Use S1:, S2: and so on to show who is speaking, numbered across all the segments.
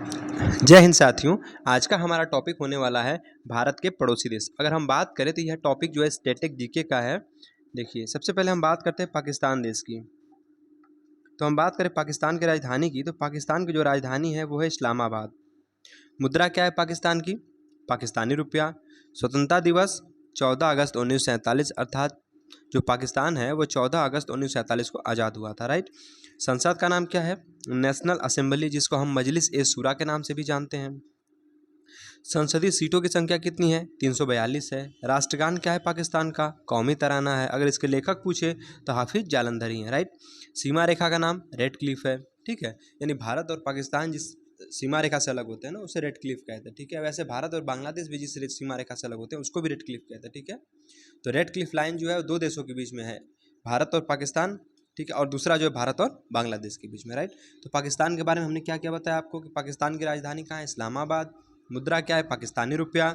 S1: जय हिंद साथियों। आज का हमारा टॉपिक होने वाला है भारत के पड़ोसी देश। अगर हम बात करें तो यह टॉपिक जो है स्टैटिक जीके का है। देखिए, सबसे पहले हम बात करते हैं पाकिस्तान देश की। तो हम बात करें पाकिस्तान की राजधानी की, तो पाकिस्तान की जो राजधानी है वो है इस्लामाबाद। मुद्रा क्या है पाकिस्तान की? पाकिस्तानी रुपया। स्वतंत्रता दिवस 14 अगस्त 1947, अर्थात जो पाकिस्तान है वो 14 अगस्त 1947 को आज़ाद हुआ था, राइट। संसद का नाम क्या है? नेशनल असेंबली, जिसको हम मजलिस ए शूरा के नाम से भी जानते हैं। संसदीय सीटों की संख्या कितनी है? 342 है। राष्ट्रगान क्या है पाकिस्तान का? कौमी तराना है। अगर इसके लेखक पूछे तो हाफिज जालंधरी हैं, राइट। सीमा रेखा का नाम रेड क्लिफ है, ठीक है। यानी भारत और पाकिस्तान जिस सीमा रेखा से अलग होते हैं ना, उसे रेड क्लिफ कहते हैं, ठीक है। वैसे भारत और बांग्लादेश भी जिस सीमा रेखा से अलग होते हैं उसको भी रेड क्लिफ कहते हैं, ठीक है। तो रेड क्लिफ लाइन जो है दो देशों के बीच में है, भारत और पाकिस्तान, ठीक है। और दूसरा जो है भारत और बांग्लादेश के बीच में, राइट। तो पाकिस्तान के बारे में हमने क्या क्या बताया आपको कि पाकिस्तान की राजधानी कहाँ है? इस्लामाबाद। मुद्रा क्या है? पाकिस्तानी रुपया।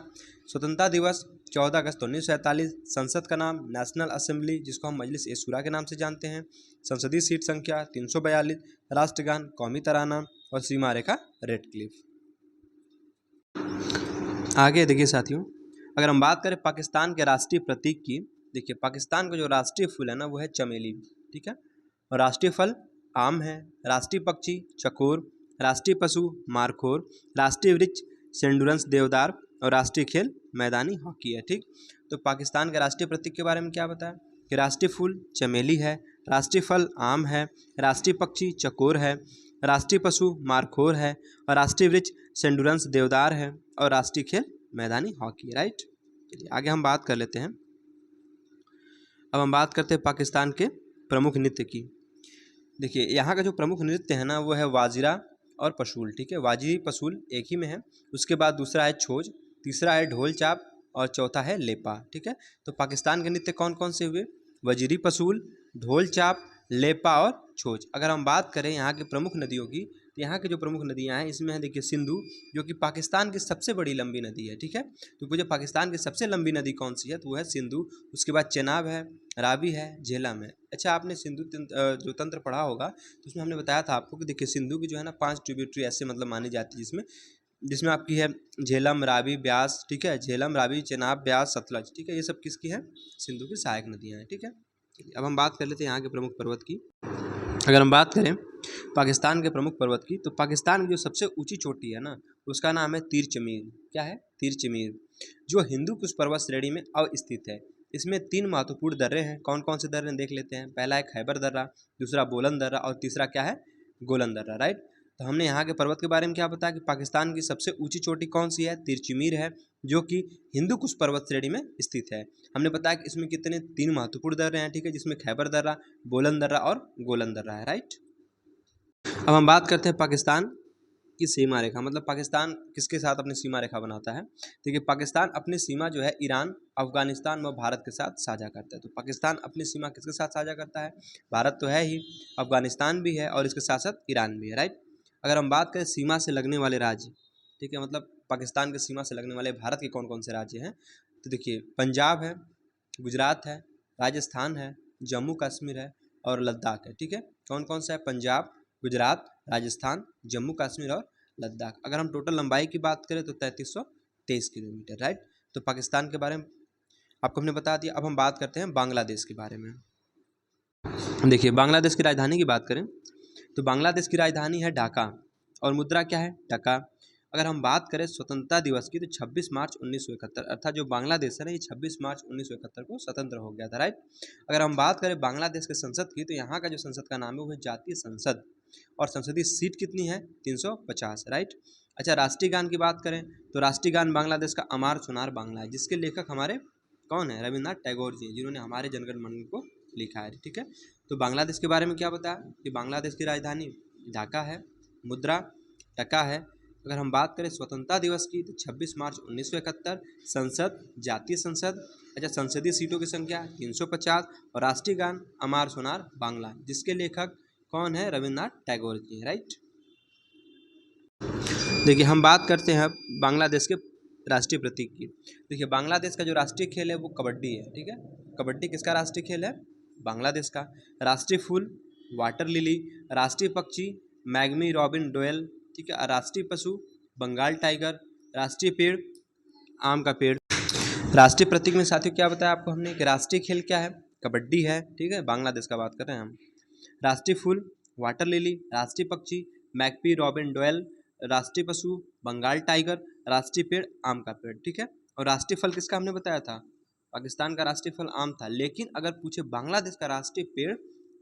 S1: स्वतंत्रता दिवस 14 अगस्त 1947। संसद का नाम नेशनल असेंबली, जिसको हम मजलिस ए शूरा के नाम से जानते हैं। संसदीय सीट संख्या 342। राष्ट्रगान कौमी तराना। और सीमा रेखा रेड क्लिफ। आगे देखिए साथियों, अगर हम बात करें पाकिस्तान के राष्ट्रीय प्रतीक की, देखिए पाकिस्तान का जो राष्ट्रीय फूल है ना वो है चमेली, ठीक है। और राष्ट्रीय फल आम है। राष्ट्रीय पक्षी चकोर। राष्ट्रीय पशु मारखोर। राष्ट्रीय वृक्ष सेंडुरंस देवदार। और राष्ट्रीय खेल मैदानी हॉकी है, ठीक। तो पाकिस्तान के राष्ट्रीय प्रतीक के बारे में क्या बताया कि राष्ट्रीय फूल चमेली है, राष्ट्रीय फल आम है, राष्ट्रीय पक्षी चकोर है, राष्ट्रीय पशु मारखोर है, और राष्ट्रीय वृक्ष सेंडुरंस देवदार है, और राष्ट्रीय खेल मैदानी हॉकी, राइट। चलिए आगे हम बात कर लेते हैं। अब हम बात करते हैं पाकिस्तान के प्रमुख नृत्य की। देखिए यहाँ का जो प्रमुख नृत्य है ना वो है वाजिरा और पशूल, ठीक है। वाजिरी पशूल एक ही में है। उसके बाद दूसरा है छोज, तीसरा है ढोल चाप, और चौथा है लेपा, ठीक है। तो पाकिस्तान के नृत्य कौन कौन से हुए? वजीरी पशूल, ढोल चाप, लेपा और छोज। अगर हम बात करें यहाँ की प्रमुख नदियों की, तो यहाँ की जो प्रमुख नदियाँ हैं इसमें है देखिए सिंधु, जो कि पाकिस्तान की सबसे बड़ी लंबी नदी है, ठीक है। तो मुझे पाकिस्तान की सबसे लंबी नदी कौन सी है? तो वो है सिंधु। उसके बाद चेनाब है, रावी है, झेलम है। अच्छा, आपने सिंधु जो तंत्र पढ़ा होगा तो उसमें हमने बताया था आपको कि देखिए सिंधु की जो है ना 5 ट्रिब्यूटरी ऐसे मतलब मानी जाती है, जिसमें आपकी है झेलम, रावी, ब्यास, ठीक है। झेलम, रावी, चेनाब, ब्यास, सतलज, ठीक है। ये सब किसकी है? सिंधु की सहायक नदियाँ हैं, ठीक है। अब हम बात कर लेते हैं यहाँ के प्रमुख पर्वत की। अगर हम बात करें पाकिस्तान के प्रमुख पर्वत की, तो पाकिस्तान की जो सबसे ऊंची चोटी है ना उसका नाम है तीर चमीर। क्या है? तीर चमीर, जो हिंदू कुश पर्वत श्रेणी में अवस्थित है। इसमें 3 महत्वपूर्ण दर्रे हैं। कौन कौन से दर्रे देख लेते हैं। पहला है खैबर दर्रा, दूसरा बोलन दर्रा, और तीसरा क्या है? गोलन दर्रा, राइट। तो हमने यहाँ के पर्वत के बारे में क्या बताया कि पाकिस्तान की सबसे ऊंची चोटी कौन सी है? तिरचिमीर है, जो कि हिंदू कुश पर्वत श्रेणी में स्थित है। हमने बताया कि इसमें कितने 3 महत्वपूर्ण दर्रे हैं, ठीक है, जिसमें खैबर दर्रा, बोलन दर्रा और गोलन दर्रा है, राइट। अब हम बात करते हैं पाकिस्तान की सीमा रेखा, मतलब पाकिस्तान किसके साथ अपनी सीमा रेखा बनाता है। देखिए पाकिस्तान अपनी सीमा जो है ईरान, अफगानिस्तान व भारत के साथ साझा करता है। तो पाकिस्तान अपनी सीमा किसके साथ साझा करता है? भारत तो है ही, अफगानिस्तान भी है, और इसके साथ साथ ईरान भी है, राइट। अगर हम बात करें सीमा से लगने वाले राज्य, ठीक है, मतलब पाकिस्तान के सीमा से लगने वाले भारत के कौन कौन से राज्य हैं, तो देखिए पंजाब है, गुजरात है, राजस्थान है, जम्मू कश्मीर है, और लद्दाख है, ठीक है। कौन कौन सा है? पंजाब, गुजरात, राजस्थान, जम्मू कश्मीर और लद्दाख। अगर हम टोटल लंबाई की बात करें तो 3323 किलोमीटर, राइट। तो पाकिस्तान के बारे में आपको हमने बता दिया। अब हम बात करते हैं बांग्लादेश के बारे में। देखिए बांग्लादेश की राजधानी की बात करें तो बांग्लादेश की राजधानी है ढाका, और मुद्रा क्या है? टका। अगर हम बात करें स्वतंत्रता दिवस की, तो 26 मार्च 1971, अर्थात जो बांग्लादेश है ना ये 26 मार्च 1971 को स्वतंत्र हो गया था, राइट। अगर हम बात करें बांग्लादेश के संसद की, तो यहाँ का जो संसद का नाम है वो है जातीय संसद, और संसदीय सीट कितनी है? 350, राइट। अच्छा, राष्ट्रीय गान की बात करें तो राष्ट्रीय गान बांग्लादेश का अमार सुनार बांग्ला है, जिसके लेखक हमारे कौन है? रविन्द्रनाथ टैगोर जी, जिन्होंने हमारे जनगण मन को लिखा है, ठीक है। तो बांग्लादेश के बारे में क्या बताया कि बांग्लादेश की राजधानी ढाका है, मुद्रा टका है। अगर हम बात करें स्वतंत्रता दिवस की, तो 26 मार्च 1971। संसद जातीय संसद। अच्छा, संसदीय सीटों की संख्या 350, और राष्ट्रीय गान अमार सोनार बांग्ला, जिसके लेखक कौन है? रविन्द्रनाथ टैगोर जी, राइट। देखिए हम बात करते हैं बांग्लादेश के राष्ट्रीय प्रतीक की। देखिए बांग्लादेश का जो राष्ट्रीय खेल है वो कबड्डी है, ठीक है। कबड्डी किसका राष्ट्रीय खेल है? बांग्लादेश का। राष्ट्रीय फूल वाटर लिली, राष्ट्रीय पक्षी मैगमी रॉबिन डोयल, ठीक है। राष्ट्रीय पशु बंगाल टाइगर, राष्ट्रीय पेड़ आम का पेड़। राष्ट्रीय प्रतीक में साथियों क्या बताया आपको हमने कि राष्ट्रीय खेल क्या है, कबड्डी है, ठीक है, बांग्लादेश का बात कर रहे हैं हम। राष्ट्रीय फूल वाटर लिली, राष्ट्रीय पक्षी मैकपी रॉबिन डोएल, राष्ट्रीय पशु बंगाल टाइगर, राष्ट्रीय पेड़ आम का पेड़, ठीक है। और राष्ट्रीय फल किसका हमने बताया था, पाकिस्तान का राष्ट्रीय फल आम था, लेकिन अगर पूछे बांग्लादेश का राष्ट्रीय पेड़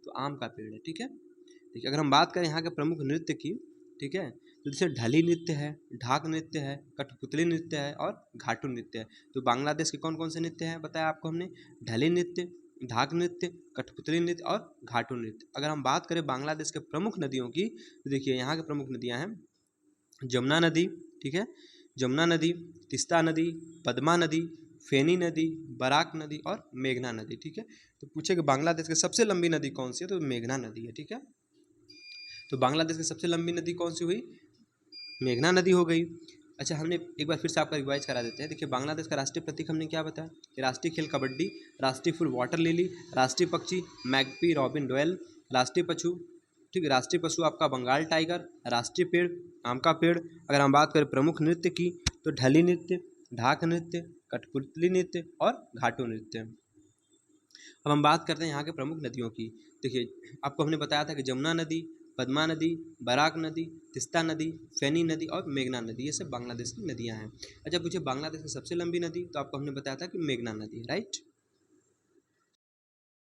S1: तो आम का पेड़ है, ठीक है। ठीक है, अगर हम बात करें यहाँ के प्रमुख नृत्य की, ठीक है, तो जैसे ढली नृत्य है, ढाक नृत्य है, कठपुतली नृत्य है और घाटू नृत्य है। तो बांग्लादेश के कौन कौन से नृत्य हैं बताया आपको हमने, ढली नृत्य, ढाक नृत्य, कठपुतली नृत्य और घाटू नृत्य। अगर हम बात करें बांग्लादेश के प्रमुख नदियों की, तो देखिए यहाँ के प्रमुख नदियाँ हैं जमुना नदी, ठीक है, जमुना नदी, तिस्ता नदी, पद्मा नदी, फेनी नदी, बराक नदी और मेघना नदी, ठीक है। तो पूछे कि बांग्लादेश की सबसे लंबी नदी कौन सी है, तो मेघना नदी है, ठीक है। तो बांग्लादेश की सबसे लंबी नदी कौन सी हुई, मेघना नदी हो गई। अच्छा, हमने एक बार फिर से आपका रिवाइज करा देते हैं। देखिए बांग्लादेश का राष्ट्रीय प्रतीक हमने क्या बताया कि राष्ट्रीय खेल कबड्डी, राष्ट्रीय फूल वाटर लिली, राष्ट्रीय पक्षी मैकपी रॉबिन डोएल, राष्ट्रीय पशु, ठीक है, राष्ट्रीय पशु आपका बंगाल टाइगर, राष्ट्रीय पेड़ आम का पेड़। अगर हम बात करें प्रमुख नृत्य की, तो ढली नृत्य, ढाक नृत्य, कठपुतली नृत्य और घाटू नृत्य। अब हम बात करते हैं यहाँ के प्रमुख नदियों की। देखिए आपको हमने बताया था कि जमुना नदी, पद्मा नदी, बराक नदी, तिस्ता नदी, फेनी नदी और मेघना नदी, ये सब बांग्लादेश की नदियाँ हैं। अच्छा पूछे बांग्लादेश की सबसे लंबी नदी, तो आपको हमने बताया था कि मेघना नदी है, राइट।